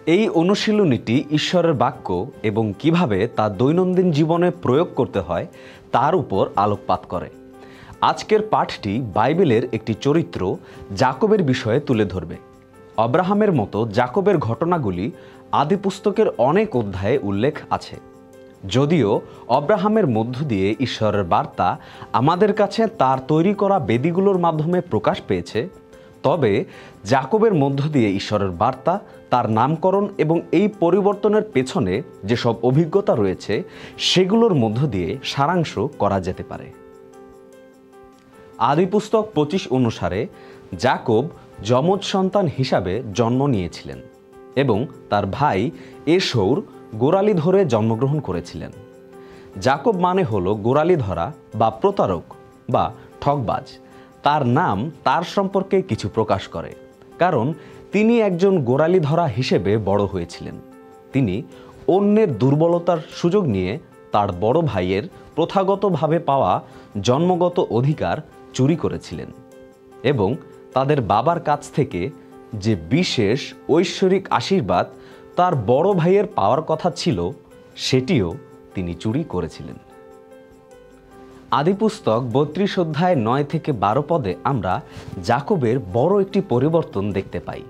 এই অনুশীলনীটি ঈশ্বরের বাক্য এবং কিভাবে তা দৈনন্দিন জীবনে প্রয়োগ করতে হয় তার উপর আলোকপাত করে। আজকের পাঠটি বাইবেলের একটি চরিত্র যাকবের বিষয়ে তুলে ধরবে। আব্রাহামের মতো যাকবের ঘটনাগুলি আদিপুস্তকের অনেক অধ্যায়ে উল্লেখ আছে। যদিও আব্রাহামের মধ্য দিয়ে ঈশ্বরের বার্তা আমাদের কাছে তার তৈরি করা বেদিগুলোর মাধ্যমে প্রকাশ পেয়েছে, তবে যাকবের মধ্য দিয়ে ঈশ্বরের বার্তা, তার নামকরণ এবং এই পরিবর্তনের পেছনে যেসব অভিজ্ঞতা রয়েছে সেগুলোর মধ্য দিয়ে সারাংশ করা যেতে পারে। আদিপুস্তক 25 অনুসারে যাকব যমজ সন্তান হিসাবে জন্ম নিয়েছিলেন এবং তার ভাই এসৌর গোড়ালি ধরে জন্মগ্রহণ করেছিলেন। যাকব মানে হলো গোড়ালি ধরা বা প্রতারক বা ঠকবাজ। তার নাম তার সম্পর্কে কিছু প্রকাশ করে, কারণ তিনি একজন গোড়ালি ধরা হিসেবে বড় হয়েছিলেন। তিনি অন্যের দুর্বলতার সুযোগ নিয়ে তার বড় ভাইয়ের প্রথাগতভাবে পাওয়া জন্মগত অধিকার চুরি করেছিলেন এবং তাদের বাবার কাছ থেকে যে বিশেষ ঐশ্বরিক আশীর্বাদ তার বড় ভাইয়ের পাওয়ার কথা ছিল সেটিও তিনি চুরি করেছিলেন। আদিপুস্তক 32 অধ্যায় 9 থেকে 12 পদে আমরা যাকবের বড় একটি পরিবর্তন দেখতে পাই,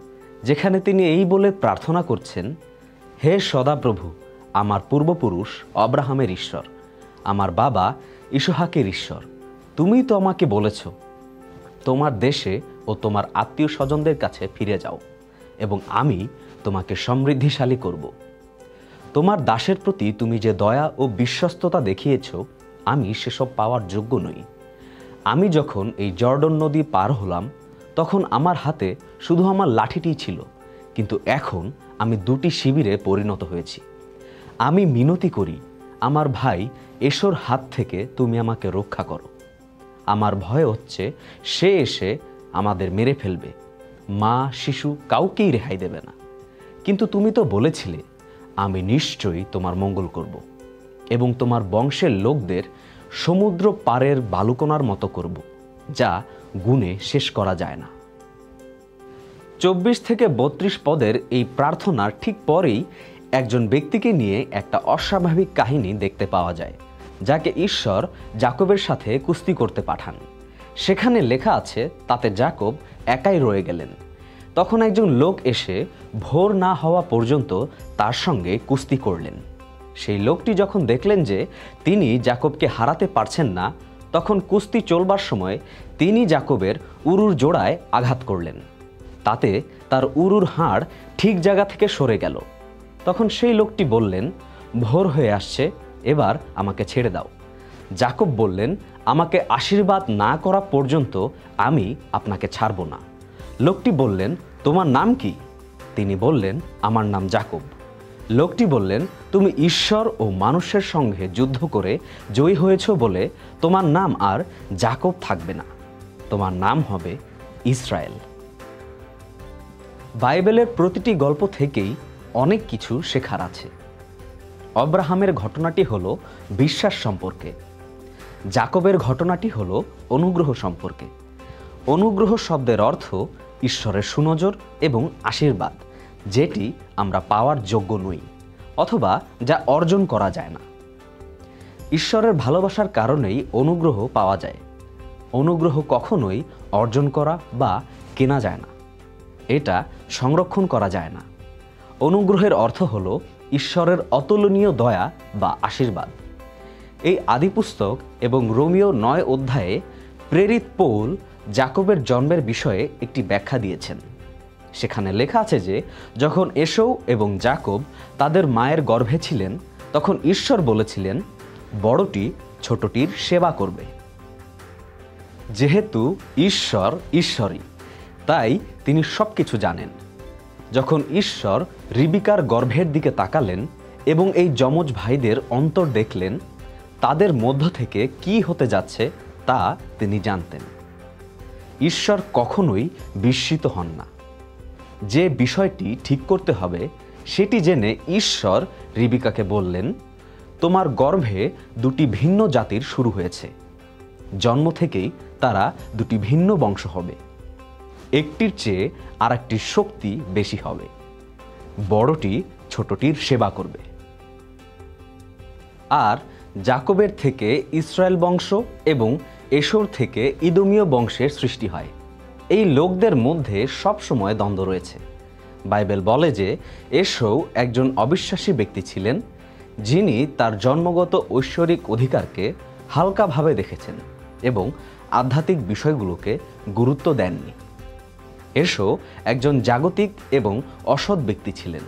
যেখানে তিনি এই বলে প্রার্থনা করছেন, হে সদাপ্রভু, আমার পূর্বপুরুষ আব্রাহামের ঈশ্বর, আমার বাবা ইসহাকের ঈশ্বর, তুমি তো আমাকে বলেছ তোমার দেশে ও তোমার আত্মীয় স্বজনদের কাছে ফিরে যাও এবং আমি তোমাকে সমৃদ্ধিশালী করব। তোমার দাসের প্রতি তুমি যে দয়া ও বিশ্বস্ততা দেখিয়েছ, আমি সেসব পাওয়ার যোগ্য নই। আমি যখন এই জর্ডন নদী পার হলাম তখন আমার হাতে শুধু আমার লাঠিটিই ছিল, কিন্তু এখন আমি 2টি শিবিরে পরিণত হয়েছি। আমি মিনতি করি, আমার ভাই এসোর হাত থেকে তুমি আমাকে রক্ষা করো। আমার ভয় হচ্ছে সে এসে আমাদের মেরে ফেলবে, মা শিশু কাউকেই রেহাই দেবে না। কিন্তু তুমি তো বলেছিলে, আমি নিশ্চয়ই তোমার মঙ্গল করব এবং তোমার বংশের লোকদের সমুদ্র পারের বালুকণার মতো করব, যা গুণে শেষ করা যায় না। 24 থেকে 32 পদের এই প্রার্থনার ঠিক পরেই একজন ব্যক্তিকে নিয়ে একটা অস্বাভাবিক কাহিনী দেখতে পাওয়া যায়, যাকে ঈশ্বর যাকবের সাথে কুস্তি করতে পাঠান। সেখানে লেখা আছে, তাতে যাকব একাই রয়ে গেলেন। তখন একজন লোক এসে ভোর না হওয়া পর্যন্ত তার সঙ্গে কুস্তি করলেন। সেই লোকটি যখন দেখলেন যে তিনি যাকবকে হারাতে পারছেন না, তখন কুস্তি চলবার সময় তিনি যাকবের উরুর জোড়ায় আঘাত করলেন। তাতে তার উরুর হাড় ঠিক জায়গা থেকে সরে গেল। তখন সেই লোকটি বললেন, ভোর হয়ে আসছে, এবার আমাকে ছেড়ে দাও। যাকব বললেন, আমাকে আশীর্বাদ না করা পর্যন্ত আমি আপনাকে ছাড়ব না। লোকটি বললেন, তোমার নাম কি? তিনি বললেন, আমার নাম যাকব। লোকটি বললেন, তুমি ঈশ্বর ও মানুষের সঙ্গে যুদ্ধ করে জয়ী হয়েছ বলে তোমার নাম আর যাকব থাকবে না, তোমার নাম হবে ইসরায়েল। বাইবেলের প্রতিটি গল্প থেকেই অনেক কিছু শেখার আছে। আব্রাহামের ঘটনাটি হলো বিশ্বাস সম্পর্কে, যাকবের ঘটনাটি হলো অনুগ্রহ সম্পর্কে। অনুগ্রহ শব্দের অর্থ ঈশ্বরের সুনজর এবং আশীর্বাদ, যেটি আমরা পাওয়ার যোগ্য নই অথবা যা অর্জন করা যায় না। ঈশ্বরের ভালোবাসার কারণেই অনুগ্রহ পাওয়া যায়। অনুগ্রহ কখনোই অর্জন করা বা কেনা যায় না, এটা সংরক্ষণ করা যায় না। অনুগ্রহের অর্থ হলো ঈশ্বরের অতুলনীয় দয়া বা আশীর্বাদ। এই আদিপুস্তক এবং রোমীয় 9 অধ্যায়ে প্রেরিত পৌল যাকবের জন্মের বিষয়ে একটি ব্যাখ্যা দিয়েছেন। সেখানে লেখা আছে যে যখন এসৌ এবং যাকব তাদের মায়ের গর্ভে ছিলেন, তখন ঈশ্বর বলেছিলেন, বড়টি ছোটটির সেবা করবে। যেহেতু ঈশ্বর ঈশ্বরই, তাই তিনি সব কিছু জানেন। যখন ঈশ্বর রিবিকার গর্ভের দিকে তাকালেন এবং এই যমজ ভাইদের অন্তর দেখলেন, তাদের মধ্য থেকে কি হতে যাচ্ছে তা তিনি জানতেন। ঈশ্বর কখনোই বিস্মিত হন না। যে বিষয়টি ঠিক করতে হবে সেটি জেনে ঈশ্বর রিবিকাকে বললেন, তোমার গর্ভে 2টি ভিন্ন জাতির শুরু হয়েছে, জন্ম থেকেই তারা 2টি ভিন্ন বংশ হবে, একটির চেয়ে আরেকটির শক্তি বেশি হবে। বড়টি ছোটটির সেবা করবে। আর যাকবের থেকে ইসরায়েল বংশ এবং এশোর থেকে ইদোমীয় বংশের সৃষ্টি হয়। এই লোকদের মধ্যে সবসময় দ্বন্দ্ব রয়েছে। বাইবেল বলে যে এশৌ একজন অবিশ্বাসী ব্যক্তি ছিলেন, যিনি তার জন্মগত ঐশ্বরিক অধিকারকে হালকাভাবে দেখেছেন এবং আধ্যাত্মিক বিষয়গুলোকে গুরুত্ব দেননি। এশৌ একজন জাগতিক এবং অসৎ ব্যক্তি ছিলেন,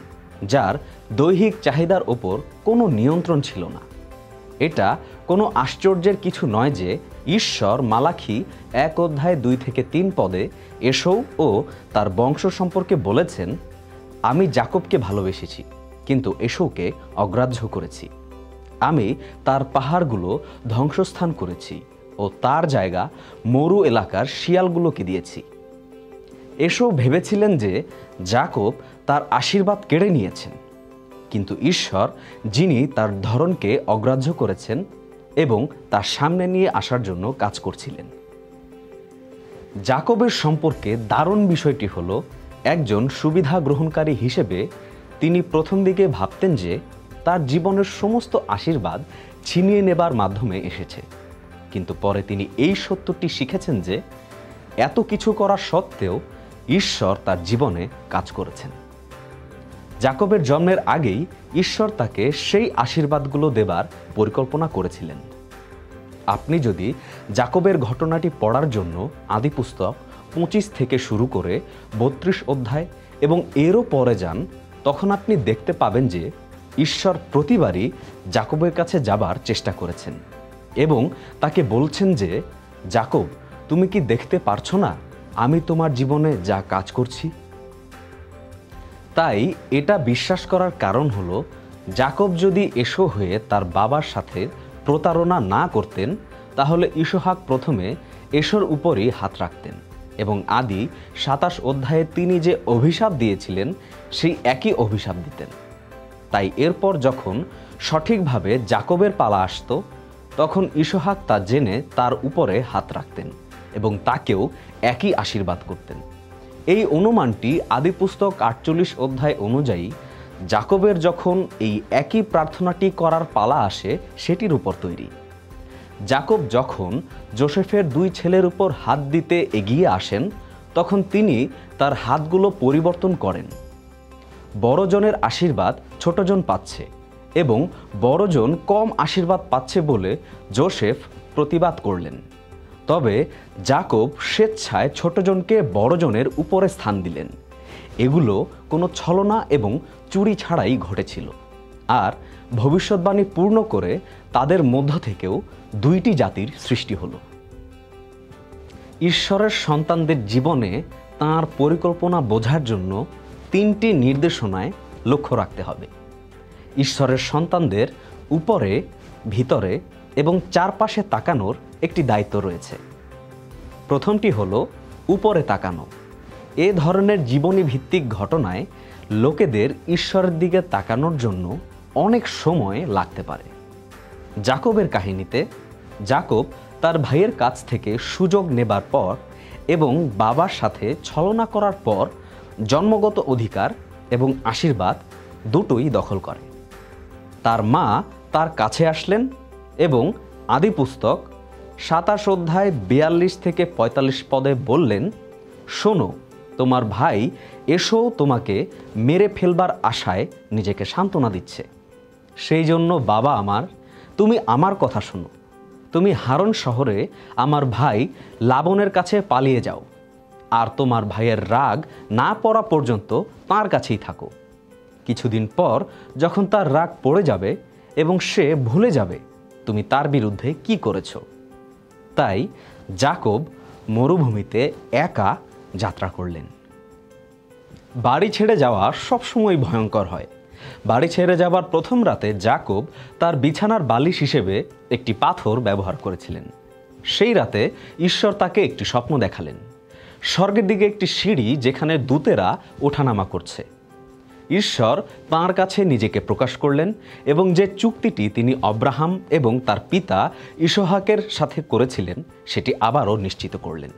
যার দৈহিক চাহিদার ওপর কোনো নিয়ন্ত্রণ ছিল না। এটা কোনো আশ্চর্যের কিছু নয় যে ঈশ্বর মালাখি 1:2-3 পদে এশৌ ও তার বংশ সম্পর্কে বলেছেন, আমি যাকবকে ভালোবেসেছি কিন্তু এশৌকে অগ্রাহ্য করেছি। আমি তার পাহাড়গুলো ধ্বংসস্থান করেছি ও তার জায়গা মরু এলাকার শিয়ালগুলোকে দিয়েছি। এশৌ ভেবেছিলেন যে যাকব তার আশীর্বাদ কেড়ে নিয়েছেন, কিন্তু ঈশ্বর, যিনি তার ধরনকে অগ্রাহ্য করেছেন এবং তার সামনে নিয়ে আসার জন্য কাজ করছিলেন। যাকবের সম্পর্কে দারুণ বিষয়টি হলো, একজন সুবিধা গ্রহণকারী হিসেবে তিনি প্রথম দিকে ভাবতেন যে তার জীবনের সমস্ত আশীর্বাদ ছিনিয়ে নেবার মাধ্যমে এসেছে, কিন্তু পরে তিনি এই সত্যটি শিখেছেন যে এত কিছু করা সত্ত্বেও ঈশ্বর তার জীবনে কাজ করেছেন। যাকবের জন্মের আগেই ঈশ্বর তাকে সেই আশীর্বাদগুলো দেবার পরিকল্পনা করেছিলেন। আপনি যদি যাকবের ঘটনাটি পড়ার জন্য আদিপুস্তক 25 থেকে শুরু করে 32 অধ্যায় এবং এরও পরে যান, তখন আপনি দেখতে পাবেন যে ঈশ্বর প্রতিবারই যাকবের কাছে যাবার চেষ্টা করেছেন এবং তাকে বলছেন যে, যাকব, তুমি কি দেখতে পারছো না আমি তোমার জীবনে যা কাজ করছি? তাই এটা বিশ্বাস করার কারণ হলো, যাকব যদি এশৌ হয়ে তার বাবার সাথে প্রতারণা না করতেন, তাহলে ইসহাক প্রথমে এশৌর উপরই হাত রাখতেন এবং আদি 27 অধ্যায়ে তিনি যে অভিশাপ দিয়েছিলেন সেই একই অভিশাপ দিতেন। তাই এরপর যখন সঠিকভাবে যাকবের পালা আসতো, তখন ইসহাক তা জেনে তার উপরে হাত রাখতেন এবং তাকেও একই আশীর্বাদ করতেন। এই অনুমানটি আদিপুস্তক 48 অধ্যায় অনুযায়ী যাকবের যখন এই একই প্রার্থনাটি করার পালা আসে সেটির উপর তৈরি। যাকব যখন যোসেফের 2 ছেলের উপর হাত দিতে এগিয়ে আসেন, তখন তিনি তার হাতগুলো পরিবর্তন করেন। বড়জনের আশীর্বাদ ছোটজন পাচ্ছে এবং বড়জন কম আশীর্বাদ পাচ্ছে বলে যোসেফ প্রতিবাদ করলেন। তবে যাকব স্বেচ্ছায় ছোটজনকে বড়জনের উপরে স্থান দিলেন। এগুলো কোনো ছলনা এবং চুরি ছাড়াই ঘটেছিল, আর ভবিষ্যৎবাণী পূর্ণ করে তাদের মধ্য থেকেও 2টি জাতির সৃষ্টি হলো। ঈশ্বরের সন্তানদের জীবনে তাঁর পরিকল্পনা বোঝার জন্য 3টি নির্দেশনায় লক্ষ্য রাখতে হবে। ঈশ্বরের সন্তানদের উপরে, ভিতরে এবং চারপাশে তাকানোর একটি দায়িত্ব রয়েছে। প্রথমটি হলো উপরে তাকানো। এ ধরনের জীবনী ভিত্তিক ঘটনায় লোকেদের ঈশ্বরের দিকে তাকানোর জন্য অনেক সময় লাগতে পারে। যাকবের কাহিনীতে যাকব তার ভাইয়ের কাছ থেকে সুযোগ নেবার পর এবং বাবার সাথে ছলনা করার পর জন্মগত অধিকার এবং আশীর্বাদ দুটোই দখল করে। তার মা তার কাছে আসলেন এবং আদিপুস্তক 27 অধ্যায় 42 থেকে 45 পদে বললেন, শোনো, তোমার ভাই এশৌ তোমাকে মেরে ফেলবার আশায় নিজেকে সান্ত্বনা দিচ্ছে। সেই জন্য বাবা আমার, তুমি আমার কথা শোনো। তুমি হারন শহরে আমার ভাই লাবনের কাছে পালিয়ে যাও, আর তোমার ভাইয়ের রাগ না পড়া পর্যন্ত তার কাছেই থাকো। কিছুদিন পর যখন তার রাগ পড়ে যাবে এবং সে ভুলে যাবে তুমি তার বিরুদ্ধে কি করেছ। তাই যাকব মরুভূমিতে একা যাত্রা করলেন। বাড়ি ছেড়ে যাওয়া সবসময় ভয়ঙ্কর হয়। বাড়ি ছেড়ে যাবার প্রথম রাতে যাকব তার বিছানার বালিশ হিসেবে একটি পাথর ব্যবহার করেছিলেন। সেই রাতে ঈশ্বর তাকে একটি স্বপ্ন দেখালেন। স্বর্গের দিকে একটি সিঁড়ি, যেখানে দূতেরা ওঠানামা করছে। ঈশ্বর তাঁর কাছে নিজেকে প্রকাশ করলেন এবং যে চুক্তিটি তিনি আব্রাহাম এবং তার পিতা ইসহাকের সাথে করেছিলেন সেটি আবারও নিশ্চিত করলেন।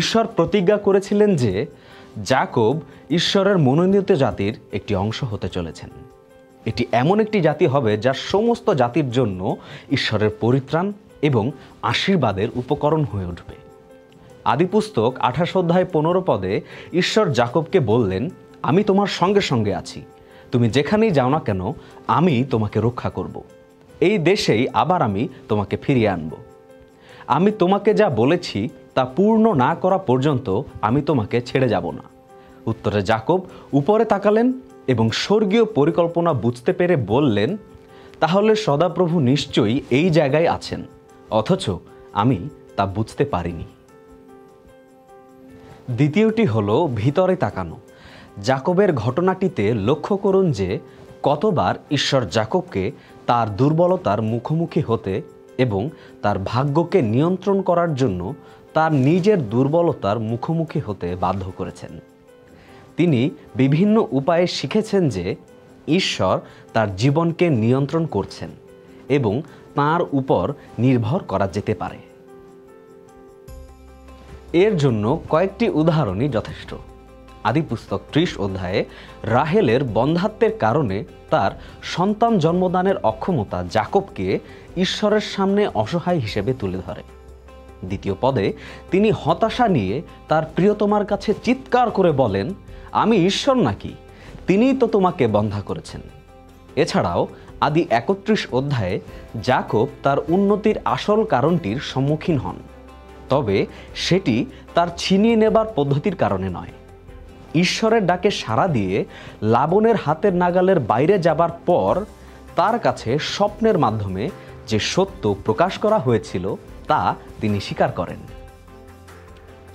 ঈশ্বর প্রতিজ্ঞা করেছিলেন যে যাকব ঈশ্বরের মনোনীত জাতির একটি অংশ হতে চলেছেন। এটি এমন একটি জাতি হবে যা সমস্ত জাতির জন্য ঈশ্বরের পরিত্রাণ এবং আশীর্বাদের উপকরণ হয়ে উঠবে। আদিপুস্তক 28 অধ্যায় 15 পদে ঈশ্বর যাকবকে বললেন, আমি তোমার সঙ্গে সঙ্গে আছি, তুমি যেখানেই যাও না কেন আমি তোমাকে রক্ষা করব। এই দেশেই আবার আমি তোমাকে ফিরিয়ে আনব। আমি তোমাকে যা বলেছি তা পূর্ণ না করা পর্যন্ত আমি তোমাকে ছেড়ে যাব না। উত্তরে যাকব উপরে তাকালেন এবং স্বর্গীয় পরিকল্পনা বুঝতে পেরে বললেন, তাহলে সদাপ্রভু নিশ্চয়ই এই জায়গায় আছেন, অথচ আমি তা বুঝতে পারিনি। দ্বিতীয়টি হলো ভিতরে তাকানো। যাকবের ঘটনাটিতে লক্ষ্য করুন যে কতবার ঈশ্বর যাকবকে তার দুর্বলতার মুখোমুখি হতে এবং তার ভাগ্যকে নিয়ন্ত্রণ করার জন্য তার নিজের দুর্বলতার মুখোমুখি হতে বাধ্য করেছেন। তিনি বিভিন্ন উপায়ে শিখেছেন যে ঈশ্বর তার জীবনকে নিয়ন্ত্রণ করছেন এবং তাঁর উপর নির্ভর করা যেতে পারে। এর জন্য কয়েকটি উদাহরণই যথেষ্ট। আদিপুস্তক 30 অধ্যায়ে রাহেলের বন্ধ্যাত্বের কারণে তার সন্তান জন্মদানের অক্ষমতা যাকবকে ঈশ্বরের সামনে অসহায় হিসেবে তুলে ধরে। দ্বিতীয় পদে তিনি হতাশা নিয়ে তার প্রিয়তমার কাছে চিৎকার করে বলেন, আমি ঈশ্বর নাকি? তিনিই তো তোমাকে বন্ধা করেছেন। এছাড়াও আদি 31 অধ্যায়ে যাকব তার উন্নতির আসল কারণটির সম্মুখীন হন, তবে সেটি তার ছিনিয়ে নেবার পদ্ধতির কারণে নয়। ঈশ্বরের ডাকে সাড়া দিয়ে লাবনের হাতের নাগালের বাইরে যাবার পর তার কাছে স্বপ্নের মাধ্যমে যে সত্য প্রকাশ করা হয়েছিল তা তিনি স্বীকার করেন।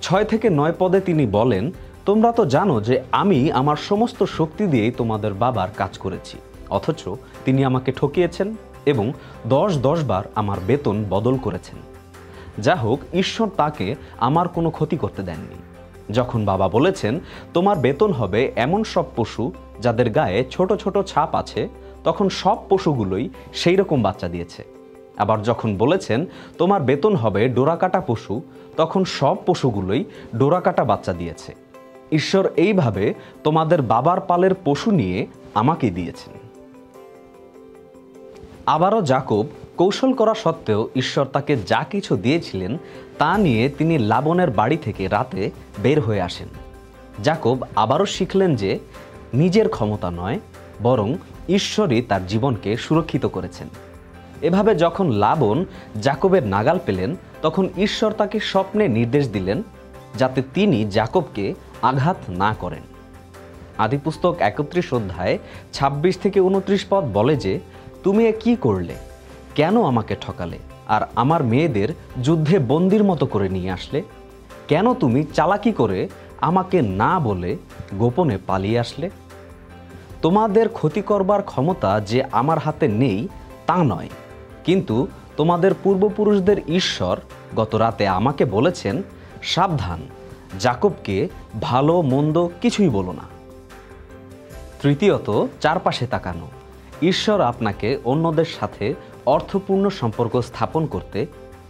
6 থেকে 9 পদে তিনি বলেন, তোমরা তো জানো যে আমি আমার সমস্ত শক্তি দিয়েই তোমাদের বাবার কাজ করেছি, অথচ তিনি আমাকে ঠকিয়েছেন এবং 10 বার আমার বেতন বদল করেছেন। যা হোক, ঈশ্বর তাকে আমার কোনো ক্ষতি করতে দেননি। যখন বাবা বলেছেন তোমার বেতন হবে এমন সব পশু যাদের গায়ে ছোট ছোট ছাপ আছে, তখন সব পশুগুলোই সেই রকম বাচ্চা দিয়েছে। আবার যখন বলেছেন তোমার বেতন হবে ডোরাকাটা পশু, তখন সব পশুগুলোই ডোরাকাটা বাচ্চা দিয়েছে। ঈশ্বর এইভাবে তোমাদের বাবার পালের পশু নিয়ে আমাকে দিয়েছেন। আবারও যাকব কৌশল করা সত্ত্বেও ঈশ্বর তাকে যা কিছু দিয়েছিলেন তা নিয়ে তিনি লাবনের বাড়ি থেকে রাতে বের হয়ে আসেন। যাকব আবারও শিখলেন যে নিজের ক্ষমতা নয়, বরং ঈশ্বরই তার জীবনকে সুরক্ষিত করেছেন। এভাবে যখন লাবন যাকবের নাগাল পেলেন, তখন ঈশ্বর তাকে স্বপ্নে নির্দেশ দিলেন যাতে তিনি যাকবকে আঘাত না করেন। আদিপুস্তক 31 অধ্যায় 26 থেকে 29 পদ বলে যে, তুমি এ কি করলে? কেন আমাকে ঠকালে আর আমার মেয়েদের যুদ্ধে বন্দির মতো করে নিয়ে আসলে? কেন তুমি চালাকি করে আমাকে না বলে গোপনে পালিয়ে আসলে? তোমাদের ক্ষতি করবার ক্ষমতা যে আমার হাতে নেই তা নয়, কিন্তু তোমাদের পূর্বপুরুষদের ঈশ্বর গত রাতে আমাকে বলেছেন, সাবধান, যাকবকে ভালো মন্দ কিছুই বলো না। তৃতীয়ত, চারপাশে তাকানো। ঈশ্বর আপনাকে অন্যদের সাথে অর্থপূর্ণ সম্পর্ক স্থাপন করতে,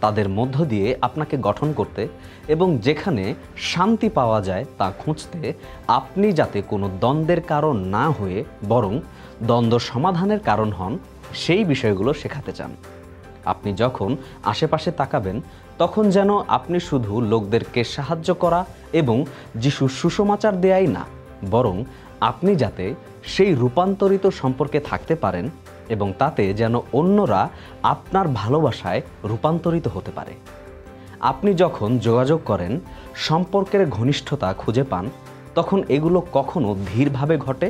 তাদের মধ্য দিয়ে আপনাকে গঠন করতে এবং যেখানে শান্তি পাওয়া যায় তা খুঁজতে আপনি যাতে কোনো দ্বন্দ্বের কারণ না হয়ে বরং দ্বন্দ্ব সমাধানের কারণ হন, সেই বিষয়গুলো শেখাতে চান। আপনি যখন আশেপাশে তাকাবেন তখন যেন আপনি শুধু লোকদেরকে সাহায্য করা এবং যিশুর সুসমাচার দেয়াই না, বরং আপনি যাতে সেই রূপান্তরিত সম্পর্কে থাকতে পারেন এবং তাতে যেন অন্যরা আপনার ভালোবাসায় রূপান্তরিত হতে পারে। আপনি যখন যোগাযোগ করেন, সম্পর্কের ঘনিষ্ঠতা খুঁজে পান, তখন এগুলো কখনো ধীরভাবে ঘটে,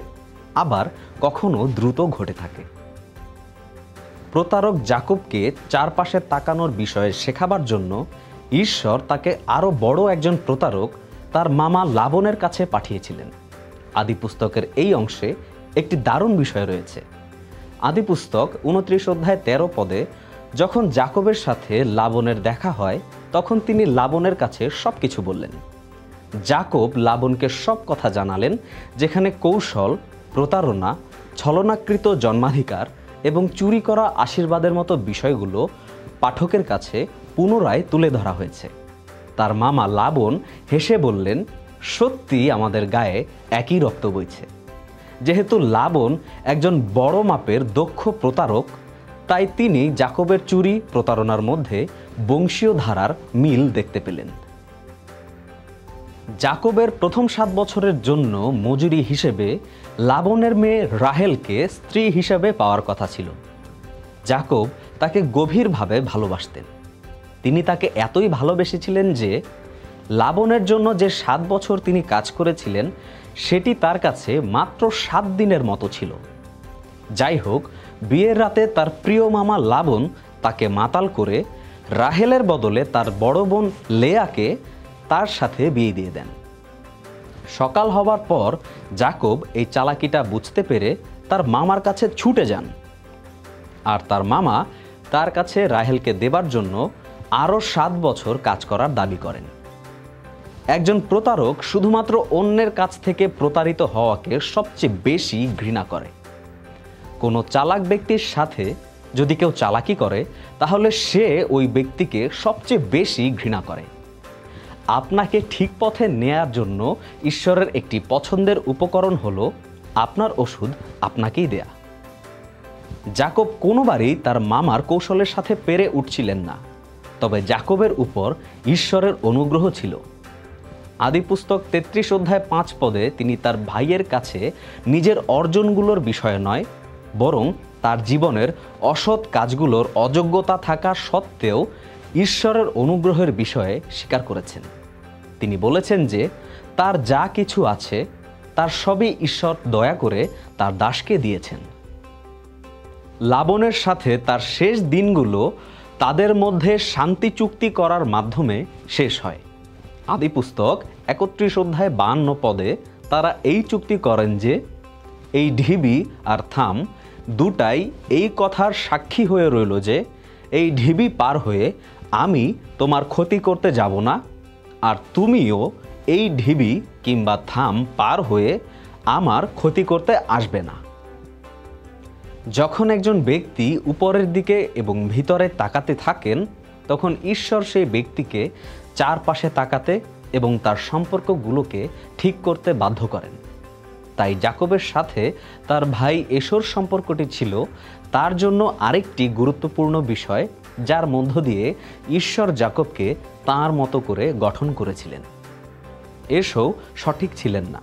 আবার কখনো দ্রুত ঘটে থাকে। প্রতারক যাকবকে চারপাশে তাকানোর বিষয়ে শেখাবার জন্য ঈশ্বর তাকে আরও বড় একজন প্রতারক তার মামা লাবনের কাছে পাঠিয়েছিলেন। আদিপুস্তকের এই অংশে একটি দারুণ বিষয় রয়েছে। আদিপুস্তক 29 অধ্যায় 13 পদে যখন যাকবের সাথে লাবনের দেখা হয়, তখন তিনি লাবনের কাছে সব কিছু বললেন। যাকব লাবনকে সব কথা জানালেন, যেখানে কৌশল, প্রতারণা, ছলনাকৃত জন্মাধিকার এবং চুরি করা আশীর্বাদের মতো বিষয়গুলো পাঠকের কাছে পুনরায় তুলে ধরা হয়েছে। তার মামা লাবন হেসে বললেন, সত্যি আমাদের গায়ে একই রক্ত বইছে। যেহেতু লাবণ একজন বড় মাপের দক্ষ প্রতারক, তাই তিনি যাকবের চুরি প্রতারণার মধ্যে বংশীয় ধারার মিল দেখতে পেলেন। যাকবের প্রথম 7 বছরের জন্য মজুরি হিসেবে লাবণের মেয়ে রাহেলকে স্ত্রী হিসেবে পাওয়ার কথা ছিল। যাকব তাকে গভীরভাবে ভালোবাসতেন। তিনি তাকে এতই ভালোবেসেছিলেন যে লাবণের জন্য যে 7 বছর তিনি কাজ করেছিলেন সেটি তার কাছে মাত্র 7 দিনের মতো ছিল। যাই হোক, বিয়ের রাতে তার প্রিয় মামা লাবণ তাকে মাতাল করে রাহেলের বদলে তার বড় বোন লেয়াকে তার সাথে বিয়ে দিয়ে দেন। সকাল হবার পর যাকব এই চালাকিটা বুঝতে পেরে তার মামার কাছে ছুটে যান, আর তার মামা তার কাছে রাহেলকে দেবার জন্য আরও 7 বছর কাজ করার দাবি করেন। একজন প্রতারক শুধুমাত্র অন্যের কাছ থেকে প্রতারিত হওয়াকে সবচেয়ে বেশি ঘৃণা করে। কোনো চালাক ব্যক্তির সাথে যদি কেউ চালাকি করে তাহলে সে ওই ব্যক্তিকে সবচেয়ে বেশি ঘৃণা করে। আপনাকে ঠিক পথে নেয়ার জন্য ঈশ্বরের একটি পছন্দের উপকরণ হলো আপনার ওষুধ আপনাকেই দেয়া। যাকব কোনোবারই তার মামার কৌশলের সাথে পেরে উঠছিলেন না, তবে যাকবের উপর ঈশ্বরের অনুগ্রহ ছিল। আদিপুস্তক 33 অধ্যায় 5 পদে তিনি তার ভাইয়ের কাছে নিজের অর্জনগুলোর বিষয়ে নয়, বরং তার জীবনের অসৎ কাজগুলোর অযোগ্যতা থাকা সত্ত্বেও ঈশ্বরের অনুগ্রহের বিষয়ে স্বীকার করেছেন। তিনি বলেছেন যে তার যা কিছু আছে তার সবই ঈশ্বর দয়া করে তার দাসকে দিয়েছেন। লাবণের সাথে তার শেষ দিনগুলো তাদের মধ্যে শান্তি চুক্তি করার মাধ্যমে শেষ হয়। আদিপুস্তক 31 অধ্যায় 52 পদে তারা এই চুক্তি করেন যে এই ঢিবি আর থাম দুটাই এই কথার সাক্ষী হয়ে রইল যে এই ঢিবি পার হয়ে আমি তোমার ক্ষতি করতে যাব না, আর তুমিও এই ঢিবি কিংবা থাম পার হয়ে আমার ক্ষতি করতে আসবে না। যখন একজন ব্যক্তি উপরের দিকে এবং ভিতরে তাকাতে থাকেন তখন ঈশ্বর সেই ব্যক্তিকে চারপাশে তাকাতে এবং তার সম্পর্কগুলোকে ঠিক করতে বাধ্য করেন। তাই যাকবের সাথে তার ভাই এশোর সম্পর্কটি ছিল তার জন্য আরেকটি গুরুত্বপূর্ণ বিষয়, যার মধ্য দিয়ে ঈশ্বর যাকবকে তাঁর মতো করে গঠন করেছিলেন। এশো সঠিক ছিলেন না।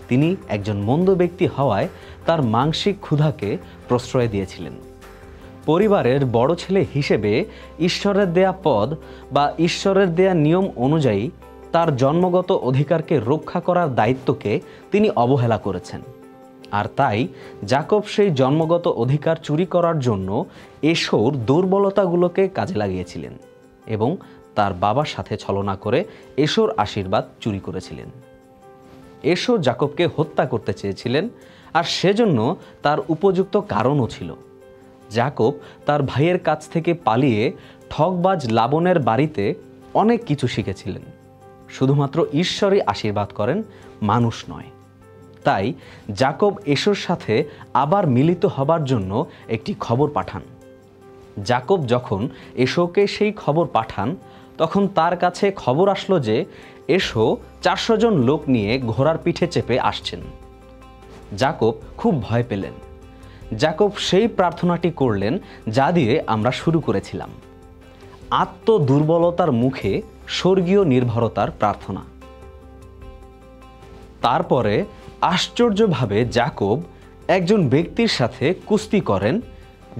তিনি একজন মন্দ ব্যক্তি হওয়ায় তার মানসিক ক্ষুধাকে প্রশ্রয় দিয়েছিলেন। পরিবারের বড় ছেলে হিসেবে ঈশ্বরের দেয়া পদ বা ঈশ্বরের দেয়া নিয়ম অনুযায়ী তার জন্মগত অধিকারকে রক্ষা করার দায়িত্বকে তিনি অবহেলা করেছেন। আর তাই যাকব সেই জন্মগত অধিকার চুরি করার জন্য এশোর দুর্বলতাগুলোকে কাজে লাগিয়েছিলেন এবং তার বাবার সাথে ছলনা করে এশোর আশীর্বাদ চুরি করেছিলেন। এশো যাকবকে হত্যা করতে চেয়েছিলেন, আর সেজন্য তার উপযুক্ত কারণও ছিল। যাকব তার ভাইয়ের কাছ থেকে পালিয়ে ঠকবাজ লাবণের বাড়িতে অনেক কিছু শিখেছিলেন। শুধুমাত্র ঈশ্বরই আশীর্বাদ করেন, মানুষ নয়। তাই যাকব এশোর সাথে আবার মিলিত হবার জন্য একটি খবর পাঠান। যাকব যখন এশোকে সেই খবর পাঠান তখন তার কাছে খবর আসলো যে এশো 400 জন লোক নিয়ে ঘোড়ার পিঠে চেপে আসছেন। যাকব খুব ভয় পেলেন। যাকব সেই প্রার্থনাটি করলেন যা দিয়ে আমরা শুরু করেছিলাম, আত্মদুর্বলতার মুখে স্বর্গীয় নির্ভরতার প্রার্থনা। তারপরে আশ্চর্যভাবে যাকব একজন ব্যক্তির সাথে কুস্তি করেন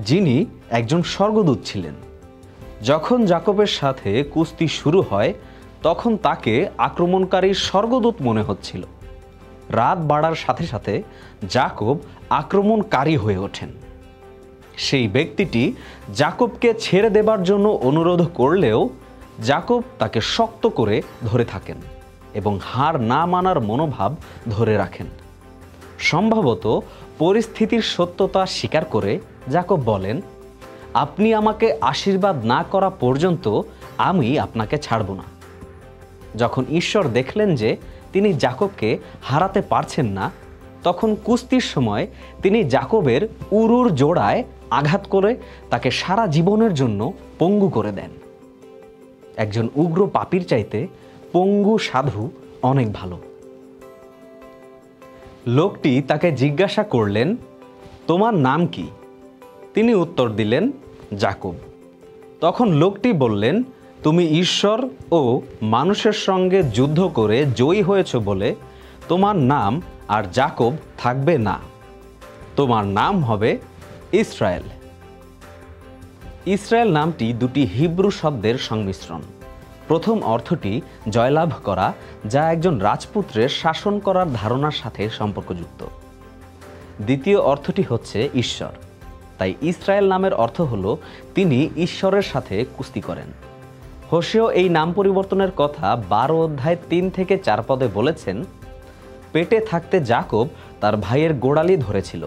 যিনি একজন স্বর্গদূত ছিলেন। যখন যাকবের সাথে কুস্তি শুরু হয় তখন তাকে আক্রমণকারী স্বর্গদূত মনে হচ্ছিল। রাত বাড়ার সাথে সাথে যাকব আক্রমণকারী হয়ে ওঠেন। সেই ব্যক্তিটি যাকবকে ছেড়ে দেবার জন্য অনুরোধ করলেও যাকব তাকে শক্ত করে ধরে থাকেন এবং হার না মানার মনোভাব ধরে রাখেন। সম্ভবত পরিস্থিতির সত্যতা স্বীকার করে যাকব বলেন, আপনি আমাকে আশীর্বাদ না করা পর্যন্ত আমি আপনাকে ছাড়ব না। যখন ঈশ্বর দেখলেন যে তিনি যাকবকে হারাতে পারছেন না, তখন কুস্তির সময় তিনি যাকবের উরুর জোড়ায় আঘাত করে তাকে সারা জীবনের জন্য পঙ্গু করে দেন। একজন উগ্র পাপীর চাইতে পঙ্গু সাধু অনেক ভালো। লোকটি তাকে জিজ্ঞাসা করলেন, তোমার নাম কি? তিনি উত্তর দিলেন, যাকব। তখন লোকটি বললেন, তুমি ঈশ্বর ও মানুষের সঙ্গে যুদ্ধ করে জয়ী হয়েছ বলে তোমার নাম আর যাকব থাকবে না, তোমার নাম হবে ইসরায়েল। ইসরায়েল নামটি দুটি হিব্রু শব্দের সংমিশ্রণ। প্রথম অর্থটি জয়লাভ করা, যা একজন রাজপুত্রের শাসন করার ধারণার সাথে সম্পর্কযুক্ত। দ্বিতীয় অর্থটি হচ্ছে ঈশ্বর। তাই ইসরায়েল নামের অর্থ হলো তিনি ঈশ্বরের সাথে কুস্তি করেন। হোশেয় এই নাম পরিবর্তনের কথা 12 অধ্যায় 3 থেকে 4 পদে বলেছেন, পেটে থাকতে যাকব তার ভাইয়ের গোড়ালি ধরেছিল,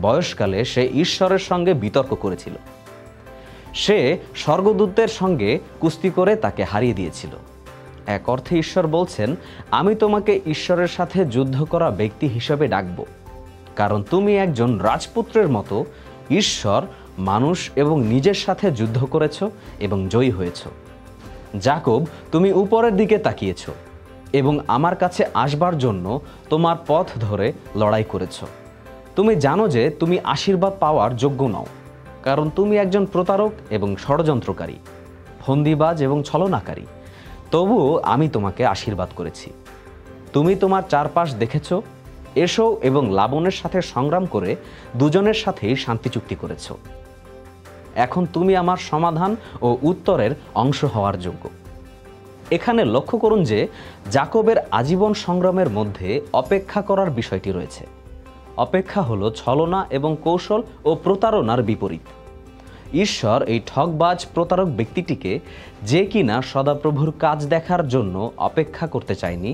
বয়সকালে সে ঈশ্বরের সঙ্গে বিতর্ক করেছিল। সে স্বর্গদূতদের সঙ্গে কুস্তি করে তাকে হারিয়ে দিয়েছিল। এক অর্থে ঈশ্বর বলছেন, আমি তোমাকে ঈশ্বরের সাথে যুদ্ধ করা ব্যক্তি হিসেবে ডাকব, কারণ তুমি একজন রাজপুত্রের মতো ঈশ্বর, মানুষ এবং নিজের সাথে যুদ্ধ করেছ এবং জয়ী হয়েছ। যাকব, তুমি উপরের দিকে তাকিয়েছ এবং আমার কাছে আসবার জন্য তোমার পথ ধরে লড়াই করেছ। তুমি জানো যে তুমি আশীর্বাদ পাওয়ার যোগ্য নও, কারণ তুমি একজন প্রতারক এবং ষড়যন্ত্রকারী, ফন্দিবাজ এবং ছলনাকারী। তবুও আমি তোমাকে আশীর্বাদ করেছি। তুমি তোমার চারপাশ দেখেছ, এসো এবং লাবণের সাথে সংগ্রাম করে দুজনের সাথেই শান্তি চুক্তি করেছ। এখন তুমি আমার সমাধান ও উত্তরের অংশ হওয়ার যোগ্য। এখানে লক্ষ্য করুন যে যাকবের আজীবন সংগ্রামের মধ্যে অপেক্ষা করার বিষয়টি রয়েছে। অপেক্ষা হলো ছলনা এবং কৌশল ও প্রতারণার বিপরীত। ঈশ্বর এই ঠকবাজ প্রতারক ব্যক্তিটিকে, যে কিনা সদাপ্রভুর কাজ দেখার জন্য অপেক্ষা করতে চায়নি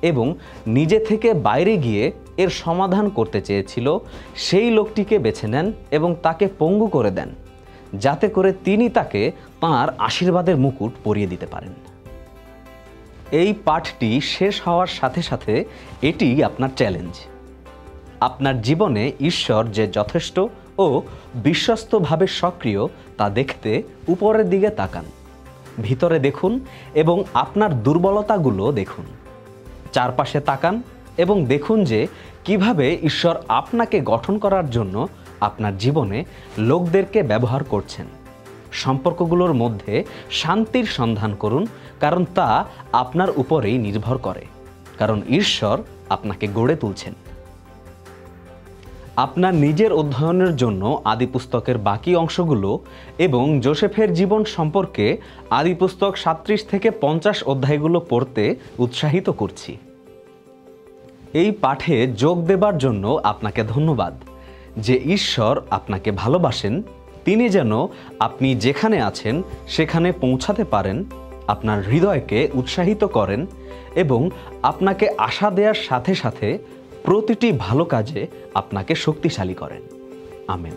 এবং নিজে থেকে বাইরে গিয়ে এর সমাধান করতে চেয়েছিল, সেই লোকটিকে বেছে নেন এবং তাকে পঙ্গু করে দেন, যাতে করে তিনি তাকে তাঁর আশীর্বাদের মুকুট পরিয়ে দিতে পারেন। এই পাঠটি শেষ হওয়ার সাথে সাথে এটি আপনার চ্যালেঞ্জ। আপনার জীবনে ঈশ্বর যে যথেষ্ট ও বিশ্বস্তভাবে সক্রিয় তা দেখতে উপরের দিকে তাকান, ভিতরে দেখুন এবং আপনার দুর্বলতাগুলো দেখুন। চারপাশে তাকান এবং দেখুন যে কিভাবে ঈশ্বর আপনাকে গঠন করার জন্য আপনার জীবনে লোকদেরকে ব্যবহার করছেন। সম্পর্কগুলোর মধ্যে শান্তির সন্ধান করুন, কারণ তা আপনার উপরেই নির্ভর করে, কারণ ঈশ্বর আপনাকে গড়ে তুলছেন। আপনার নিজের অধ্যয়নের জন্য আদিপুস্তকের বাকি অংশগুলো এবং যোসেফের জীবন সম্পর্কে আদিপুস্তক 37 থেকে 50 অধ্যায়গুলো পড়তে উৎসাহিত করছি। এই পাঠে যোগ দেবার জন্য আপনাকে ধন্যবাদ। যে ঈশ্বর আপনাকে ভালোবাসেন, তিনি যেন আপনি যেখানে আছেন সেখানে পৌঁছাতে পারেন, আপনার হৃদয়কে উৎসাহিত করেন এবং আপনাকে আশা দেওয়ার সাথে সাথে প্রতিটি ভালো কাজে আপনাকে শক্তিশালী করেন। আমেন।